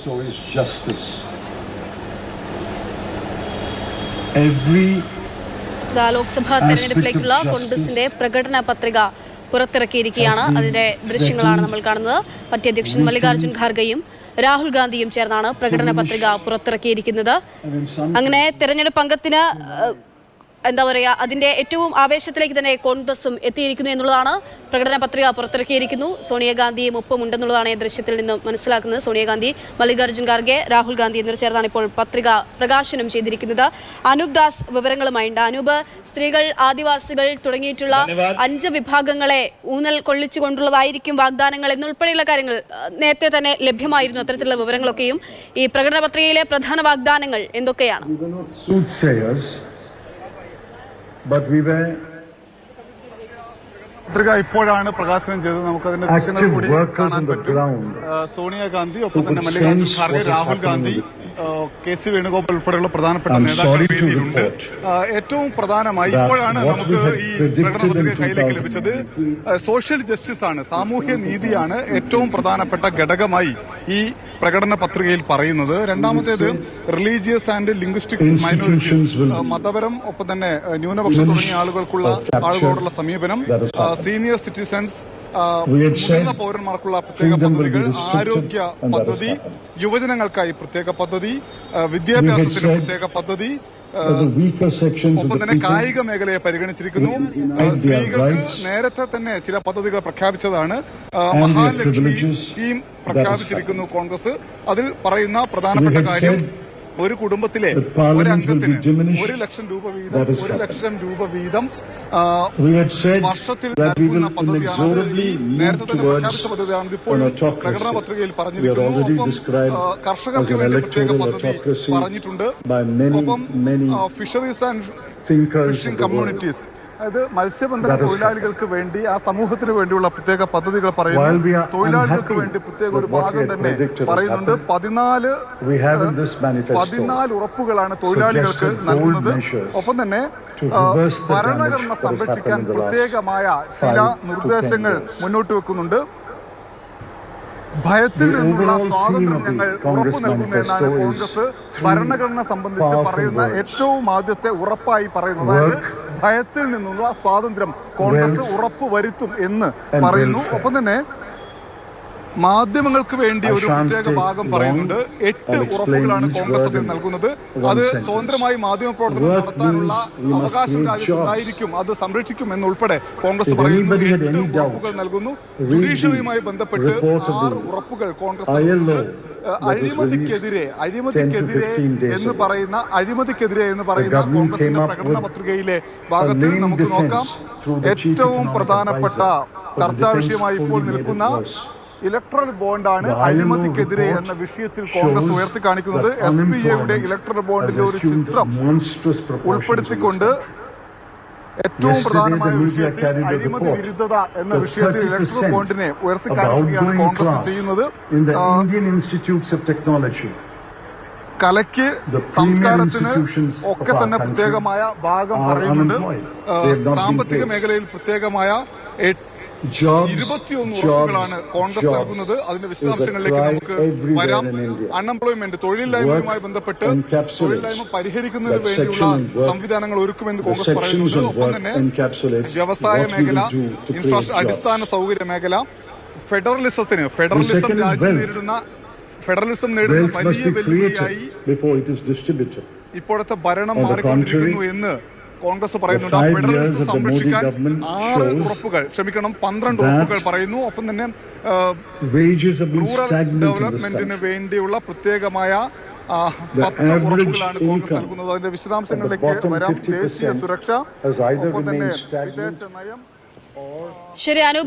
manifesto is justice. Every Lok Sabha തെരഞ്ഞെടുപ്പിലേക്കുള്ള കോൺഗ്രസിന്റെ പ്രകടന പത്രിക പുറത്തിറക്കിയിരിക്കുകയാണ്. അതിന്റെ ദൃശ്യങ്ങളാണ് നമ്മൾ കാണുന്നത്. പാർട്ടി അധ്യക്ഷൻ മല്ലികാർജ്ജുൻ ഖാർഗെയും രാഹുൽ ഗാന്ധിയും ചേർന്നാണ് പ്രകടന പത്രിക പുറത്തിറക്കിയിരിക്കുന്നത്. അങ്ങനെ തെരഞ്ഞെടുപ്പ് അംഗത്തിന് എന്താ പറയുക, അതിന്റെ ഏറ്റവും ആവേശത്തിലേക്ക് തന്നെ കോൺഗ്രസും എത്തിയിരിക്കുന്നു എന്നുള്ളതാണ്. പ്രകടന പത്രിക പുറത്തിറക്കിയിരിക്കുന്നു. സോണിയാഗാന്ധിയും ഒപ്പമുണ്ടെന്നുള്ളതാണ് ഈ ദൃശ്യത്തിൽ നിന്നും മനസ്സിലാക്കുന്നത്. സോണിയാഗാന്ധി, മല്ലികാർജ്ജുൻ ഖാർഗെ, രാഹുൽ ഗാന്ധി എന്നിവർ ചേർന്നാണ് ഇപ്പോൾ പത്രിക പ്രകാശനം ചെയ്തിരിക്കുന്നത്. അനൂപ് ദാസ് വിവരങ്ങളുമായുണ്ട്. അനൂപ്, സ്ത്രീകൾ, ആദിവാസികൾ തുടങ്ങിയിട്ടുള്ള 5 വിഭാഗങ്ങളെ ഊന്നൽ കൊള്ളിച്ചുകൊണ്ടുള്ളതായിരിക്കും വാഗ്ദാനങ്ങൾ എന്നുൾപ്പെടെയുള്ള കാര്യങ്ങൾ നേരത്തെ തന്നെ ലഭ്യമായിരുന്നു. അത്തരത്തിലുള്ള വിവരങ്ങളൊക്കെയും ഈ പ്രകടന പത്രികയിലെ പ്രധാന വാഗ്ദാനങ്ങൾ എന്തൊക്കെയാണ്? പത്രിക ഇപ്പോഴാണ് പ്രകാശനം ചെയ്തത്. നമുക്കതിന്റെ ദൃശ്യങ്ങൾ കൂടി കാണാൻ പറ്റും. സോണിയാഗാന്ധി, ഒപ്പം തന്നെ മല്ലികാർജ്ജുൻ ഖാർഗെ, രാഹുൽ ഗാന്ധി, കെ.സി. വേണുഗോപാൽ ഉൾപ്പെടെയുള്ള പ്രധാനപ്പെട്ട നേതാക്കൾ വേദിയിലുണ്ട്. ഏറ്റവും പ്രധാനമായി ഇപ്പോഴാണ് നമുക്ക് ഈ പ്രകടന പത്രിക കയ്യിലേക്ക് ലഭിച്ചത്. സോഷ്യൽ ജസ്റ്റിസ് ആണ്, സാമൂഹ്യ നീതിയാണ് ഏറ്റവും പ്രധാനപ്പെട്ട ഘടകമായി ഈ പ്രകടന പത്രികയിൽ പറയുന്നത്. രണ്ടാമത്തേത് റിലീജിയസ് ആൻഡ് ലിംഗ്വിസ്റ്റിക്സ് മൈനോറിറ്റീസ്, മതപരം, ഒപ്പം തന്നെ ന്യൂനപക്ഷം തുടങ്ങിയ ആളുകളോടുള്ള സമീപനം, സീനിയർ സിറ്റിസൺസ്, മുതിർന്ന പൗരന്മാർക്കുള്ള പ്രത്യേക പദ്ധതികൾ, ആരോഗ്യ പദ്ധതി, യുവജനങ്ങൾക്കായി പ്രത്യേക പദ്ധതി, വിദ്യാഭ്യാസത്തിന് പ്രത്യേക പദ്ധതി, ഒപ്പം തന്നെ കായിക മേഖലയെ പരിഗണിച്ചിരിക്കുന്നു. സ്ത്രീകൾക്ക് നേരത്തെ തന്നെ ചില പദ്ധതികൾ പ്രഖ്യാപിച്ചതാണ്. മഹാലക്ഷ്മി സ്കീം പ്രഖ്യാപിച്ചിരിക്കുന്നു കോൺഗ്രസ്. അതിൽ പറയുന്ന പ്രധാനപ്പെട്ട കാര്യം, ഒരു കുടുംബത്തിലെ ഒരംഗത്തിന് 1 ലക്ഷം രൂപ വീതം വർഷത്തിൽ നൽകുന്ന പദ്ധതിയാണ്. അത് ഈ നേരത്തെ തന്നെ പ്രഖ്യാപിച്ച പദ്ധതിയാണ്. ഇപ്പോഴും പ്രകടന പത്രികയിൽ പറഞ്ഞിരിക്കുന്നു. ഒപ്പം കർഷകർക്ക് വേണ്ടി പ്രത്യേക പദ്ധതി പറഞ്ഞിട്ടുണ്ട്. ഒപ്പം ഫിഷറീസ് ആൻഡ് ഫിഷിംഗ് കമ്മ്യൂണിറ്റീസ്, അതായത് മത്സ്യബന്ധന തൊഴിലാളികൾക്ക് വേണ്ടി, ആ സമൂഹത്തിന് വേണ്ടിയുള്ള പ്രത്യേക പദ്ധതികൾ പറയുന്നു. തൊഴിലാളികൾക്ക് വേണ്ടി പ്രത്യേക ഒരു ഭാഗം തന്നെ പറയുന്നുണ്ട്. 14 ഉറപ്പുകളാണ് തൊഴിലാളികൾക്ക് നൽകുന്നത്. ഒപ്പം തന്നെ ഭരണഘടന സംരക്ഷിക്കാൻ പ്രത്യേകമായ ചില നിർദ്ദേശങ്ങൾ മുന്നോട്ട് വെക്കുന്നുണ്ട്. ഭയത്തിൽ നിന്നുള്ള സ്വാതന്ത്ര്യം ഞങ്ങൾ ഉറപ്പു നൽകുന്നതെന്നാണ് കോൺഗ്രസ് ഭരണഘടന സംബന്ധിച്ച് പറയുന്ന ഏറ്റവും ആദ്യത്തെ ഉറപ്പായി പറയുന്നത്. അതായത് ഭയത്തിൽ നിന്നുള്ള സ്വാതന്ത്ര്യം കോൺഗ്രസ് ഉറപ്പ് വരുത്തും എന്ന് പറയുന്നു. ഒപ്പം തന്നെ മാധ്യമങ്ങൾക്ക് വേണ്ടി ഒരു പ്രത്യേക ഭാഗം പറയുന്നുണ്ട്. 8 ഉറപ്പുകളാണ് കോൺഗ്രസ് അതിൽ നൽകുന്നത്. അത് സ്വതന്ത്രമായി മാധ്യമ പ്രവർത്തനം നടത്താനുള്ള അവകാശം രാജ്യത്തുണ്ടായിരിക്കും, അത് സംരക്ഷിക്കും എന്നുൾപ്പെടെ കോൺഗ്രസ് പറയുന്നു. 8 ഉറപ്പുകൾ നൽകുന്നു. ജുഡീഷ്യറിയുമായി ബന്ധപ്പെട്ട് 6 ഉറപ്പുകൾ കോൺഗ്രസ് നൽകുന്നു. അഴിമതിക്കെതിരെ എന്ന് പറയുന്ന കോൺഗ്രസിന്റെ പ്രകടന പത്രികയിലെ ഭാഗത്തിൽ നമുക്ക് നോക്കാം. ഏറ്റവും പ്രധാനപ്പെട്ട ചർച്ചാ വിഷയമായി ഇപ്പോൾ നിൽക്കുന്ന ഇലക്ട്രൽ ബോണ്ടാണ് അഴിമതിക്കെതിരെ എന്ന വിഷയത്തിൽ കോൺഗ്രസ് ഉയർത്തി കാണിക്കുന്നത്. SPA ഇലക്ട്രൽ ബോണ്ടിന്റെ ഒരു ചിത്രം ഉൾപ്പെടുത്തിക്കൊണ്ട് ഏറ്റവും പ്രധാനമായ വിഷയത്തിൽ അഴിമതി വിരുദ്ധത എന്ന വിഷയത്തിൽ ഇലക്ട്രൽ ബോണ്ടിനെ ഉയർത്തി കാണിക്കുകയാണ് കോൺഗ്രസ് ചെയ്യുന്നത്. കലയ്ക്ക്, സംസ്കാരത്തിന് ഒക്കെ തന്നെ പ്രത്യേകമായ ഭാഗം പറയുന്നുണ്ട്. സാമ്പത്തിക മേഖലയിൽ പ്രത്യേകമായ 21 ഉറപ്പുകളാണ് കോൺഗ്രസ് നൽകുന്നത്. അതിന്റെ വിശദാംശങ്ങളിലേക്ക് നമുക്ക് വരാം. അൺഎംപ്ലോയ്മെന്റ്, തൊഴിലില്ലായ്മയുമായി ബന്ധപ്പെട്ട് തൊഴിലില്ലായ്മ പരിഹരിക്കുന്നതിന് വേണ്ടിയുള്ള സംവിധാനങ്ങൾ ഒരുക്കുമെന്ന് കോൺഗ്രസ് പറയുന്നുണ്ട്. ഒപ്പം തന്നെ വ്യവസായ മേഖല, അടിസ്ഥാന സൗകര്യ മേഖല, ഫെഡറലിസം രാജ്യം നേരിടുന്ന വലിയ വെല്ലുവിളിയായി ഇപ്പോഴത്തെ ഭരണം മാറിക്കൊണ്ടിരിക്കുന്നു എന്ന് കോൺഗ്രസ് പറയുന്നുണ്ട്. ഫെഡറലിസം സംരക്ഷിക്കാൻ 12 ഉറപ്പുകൾ പറയുന്നു. ഒപ്പം തന്നെ റൂറൽ ഡെവലപ്മെന്റിന് വേണ്ടിയുള്ള പ്രത്യേകമായ 10 ഉറപ്പുകളാണ് കോൺഗ്രസ് നൽകുന്നത്. അതിന്റെ വിശദാംശങ്ങളിലേക്ക് വരാം. ദേശീയ സുരക്ഷ, ഒപ്പം തന്നെ വിദേശ നയം. ശരി.